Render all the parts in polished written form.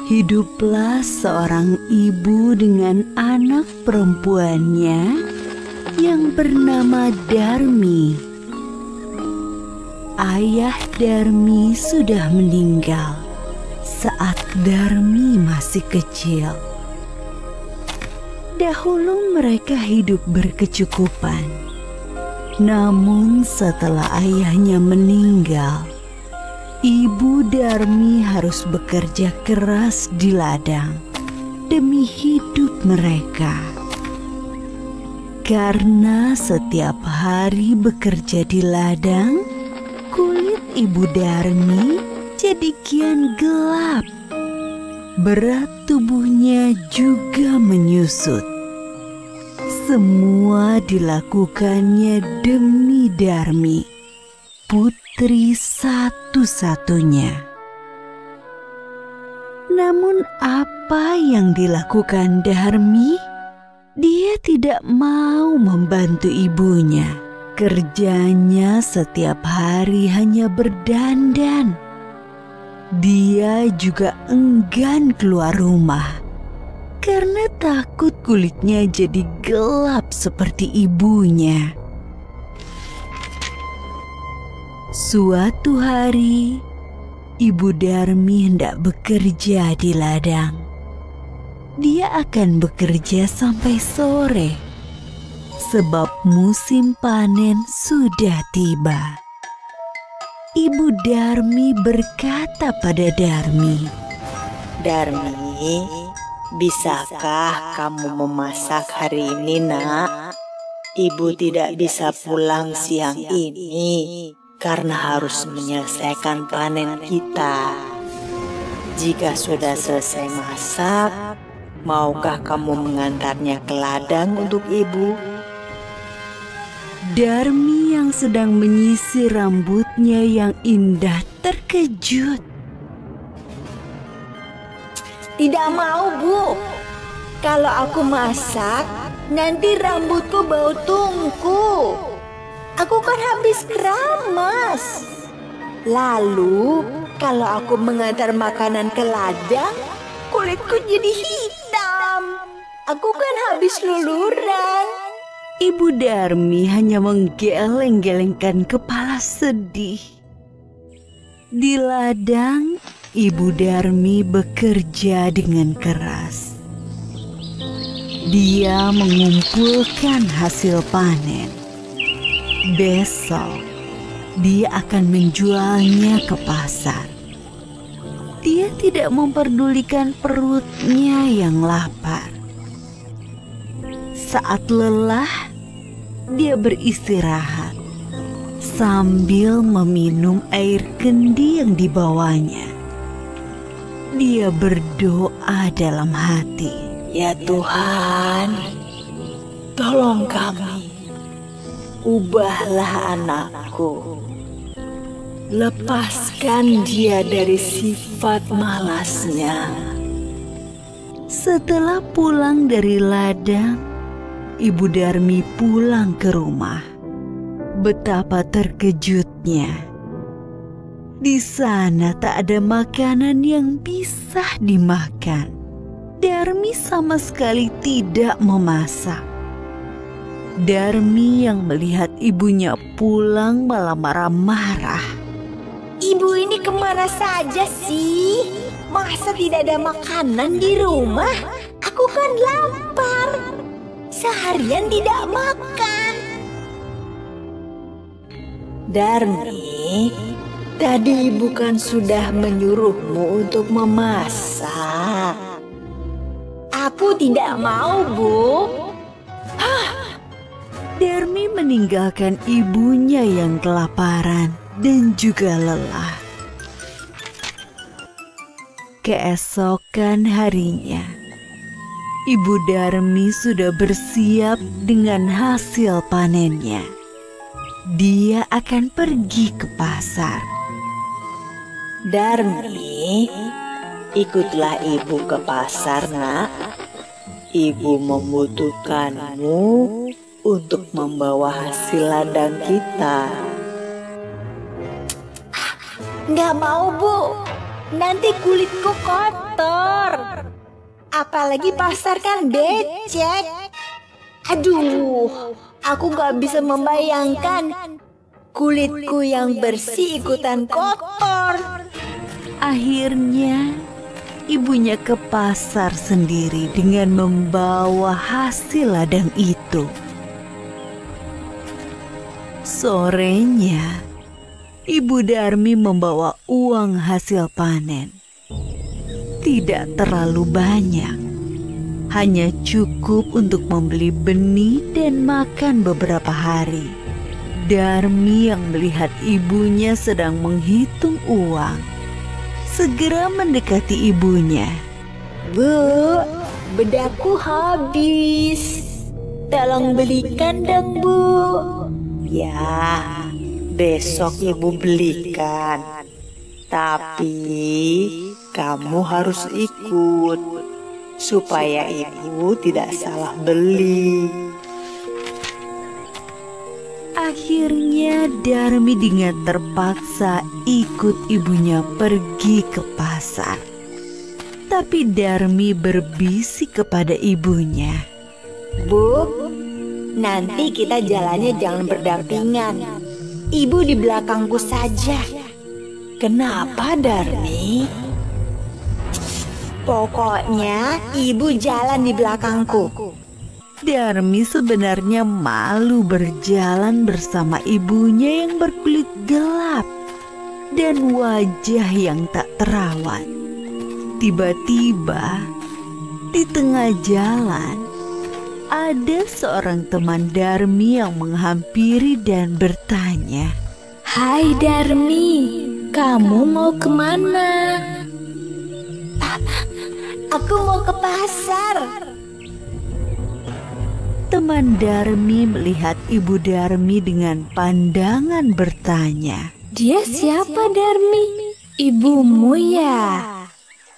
Hiduplah seorang ibu dengan anak perempuannya yang bernama Darmi. Ayah Darmi sudah meninggal saat Darmi masih kecil. Dahulu mereka hidup berkecukupan. Namun setelah ayahnya meninggal, Ibu Darmi harus bekerja keras di ladang demi hidup mereka. Karena setiap hari bekerja di ladang, kulit Ibu Darmi jadi kian gelap. Berat tubuhnya juga menyusut. Semua dilakukannya demi Darmi, putri satu-satunya. Namun apa yang dilakukan Darmi? Dia tidak mau membantu ibunya. Kerjanya setiap hari hanya berdandan. Dia juga enggan keluar rumah karena takut kulitnya jadi gelap seperti ibunya. Suatu hari, Ibu Darmi hendak bekerja di ladang. Dia akan bekerja sampai sore, sebab musim panen sudah tiba. Ibu Darmi berkata pada Darmi, "Darmi, bisakah kamu memasak hari ini, Nak? Ibu tidak bisa pulang siang ini karena harus menyelesaikan panen kita. Jika sudah selesai masak, maukah kamu mengantarnya ke ladang untuk ibu?" Darmi yang sedang menyisir rambutnya yang indah terkejut. "Tidak mau, Bu. Kalau aku masak, nanti rambutku bau tungku. Aku kan habis keramas. Lalu, kalau aku mengantar makanan ke ladang, kulitku jadi hitam. Aku kan habis luluran." Ibu Darmi hanya menggeleng-gelengkan kepala sedih. Di ladang, Ibu Darmi bekerja dengan keras. Dia mengumpulkan hasil panen. Besok, dia akan menjualnya ke pasar. Dia tidak memperdulikan perutnya yang lapar. Saat lelah, dia beristirahat sambil meminum air kendi yang dibawanya. Dia berdoa dalam hati, "Ya Tuhan, tolong kami. Ubahlah anakku. Lepaskan dia dari sifat malasnya." Setelah pulang dari ladang, Ibu Darmi pulang ke rumah. Betapa terkejutnya. Di sana tak ada makanan yang bisa dimakan. Darmi sama sekali tidak memasak. Darmi yang melihat ibunya pulang malah marah-marah. "Ibu ini kemana saja sih? Masa tidak ada makanan di rumah? Aku kan lapar. Seharian tidak makan." "Darmi, tadi ibu kan sudah menyuruhmu untuk memasak." "Aku tidak mau, Bu." Darmi meninggalkan ibunya yang kelaparan dan juga lelah. Keesokan harinya, Ibu Darmi sudah bersiap dengan hasil panennya. Dia akan pergi ke pasar. "Darmi, ikutlah ibu ke pasar, Nak. Ibu membutuhkanmu untuk membawa hasil ladang kita." "Nggak mau, Bu. Nanti kulitku kotor." apalagi pasar kan becek. Aduh, aku gak bisa membayangkan kulitku yang bersih ikutan kotor. Akhirnya, ibunya ke pasar sendiri dengan membawa hasil ladang itu. Sorenya, Ibu Darmi membawa uang hasil panen. Tidak terlalu banyak, hanya cukup untuk membeli benih dan makan beberapa hari. Darmi yang melihat ibunya sedang menghitung uang, segera mendekati ibunya. Bu, bedakku habis. Tolong belikan dong, Bu. Ya, besok ibu belikan. Tapi kamu harus ikut supaya ibu tidak salah beli. Akhirnya Darmi dengan terpaksa ikut ibunya pergi ke pasar. Tapi Darmi berbisik kepada ibunya. Bu, nanti kita jalannya jangan berdampingan. Ibu di belakangku saja. Kenapa, Darmi? Pokoknya ibu jalan di belakangku. Darmi sebenarnya malu berjalan bersama ibunya yang berkulit gelap dan wajah yang tak terawat. Tiba-tiba, di tengah jalan, ada seorang teman Darmi yang menghampiri dan bertanya, "Hai Darmi, kamu mau kemana?" Aku mau ke pasar. Teman Darmi melihat ibu Darmi dengan pandangan bertanya, "Dia siapa Darmi? Ibumu ya?"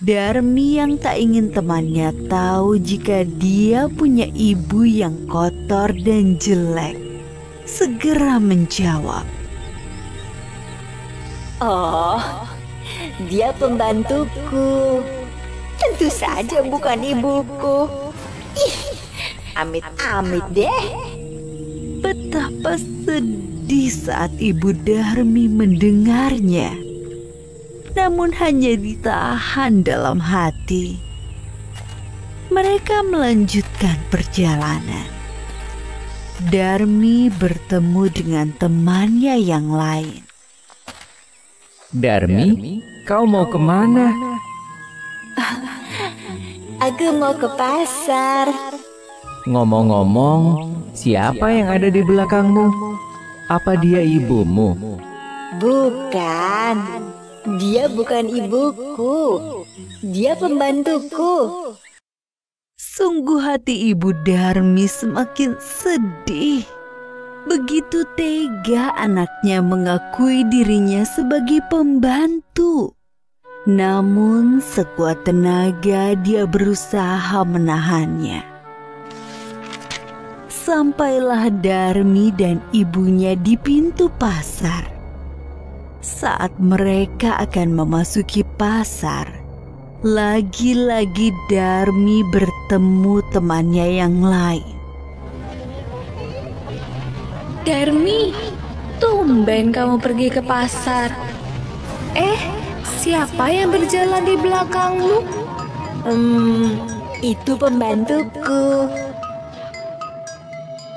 Darmi yang tak ingin temannya tahu jika dia punya ibu yang kotor dan jelek, segera menjawab, Oh, dia pembantuku. Tentu saja bukan ibuku. Ih, amit-amit deh. Betapa sedih saat ibu Darmi mendengarnya. Namun hanya ditahan dalam hati. Mereka melanjutkan perjalanan. Darmi bertemu dengan temannya yang lain. Darmi, kau mau kemana? Aku mau ke pasar. Ngomong-ngomong, siapa yang ada di belakangmu? Apa dia ibumu? Bukan. Dia bukan ibuku. Dia pembantuku. Sungguh hati ibu Darmi semakin sedih. Begitu tega anaknya mengakui dirinya sebagai pembantu. Namun sekuat tenaga dia berusaha menahannya. Sampailah Darmi dan ibunya di pintu pasar. Saat mereka akan memasuki pasar, lagi-lagi Darmi bertemu temannya yang lain. "Darmi, tumben kamu pergi ke pasar. Siapa yang berjalan di belakangmu?" Itu pembantuku.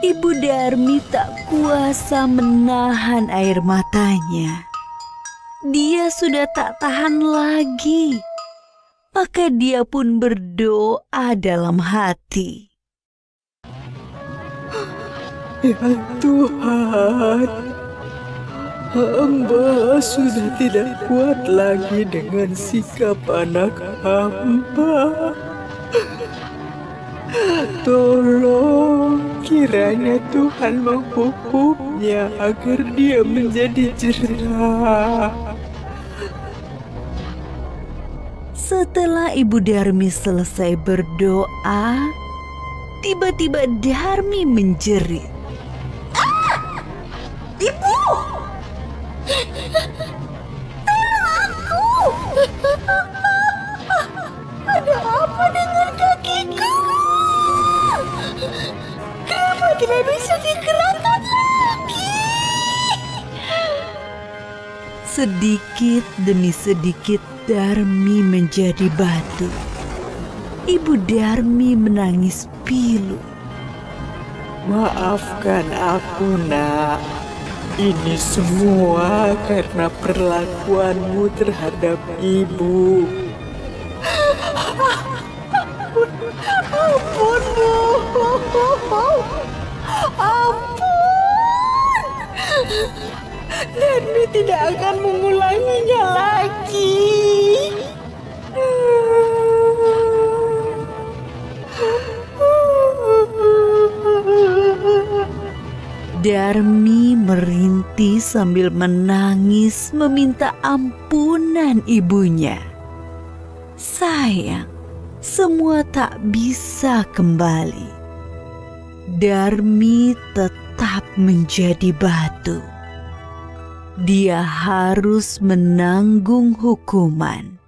Ibu Darmi tak kuasa menahan air matanya. Dia sudah tak tahan lagi. Maka dia pun berdoa dalam hati. Ya Tuhan, hamba sudah tidak kuat lagi dengan sikap anak hamba. Tolong kiranya Tuhan menghukumnya agar dia menjadi jerah. Setelah Ibu Darmi selesai berdoa, tiba-tiba Darmi menjerit. Ibu! Tolong aku! Ada apa dengan kaki Sedikit demi sedikit Darmi menjadi batu. Ibu Darmi menangis pilu. Maafkan aku, Nak. Ini semua karena perlakuanmu terhadap ibu. Ampun, Bu. Ampun. Darmi tidak akan mengulanginya lagi. Darmi merintih sambil menangis meminta ampunan ibunya. Sayang, semua tak bisa kembali. Darmi tetap menjadi batu. Dia harus menanggung hukuman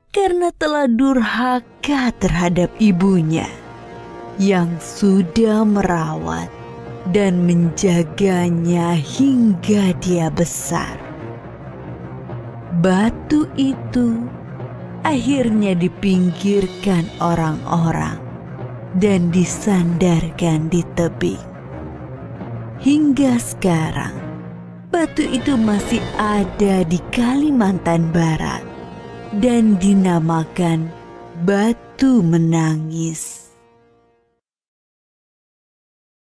karena telah durhaka terhadap ibunya yang sudah merawat dan menjaganya hingga dia besar. Batu itu akhirnya dipinggirkan orang-orang dan disandarkan di tebing. Hingga sekarang, batu itu masih ada di Kalimantan Barat dan dinamakan Batu Menangis.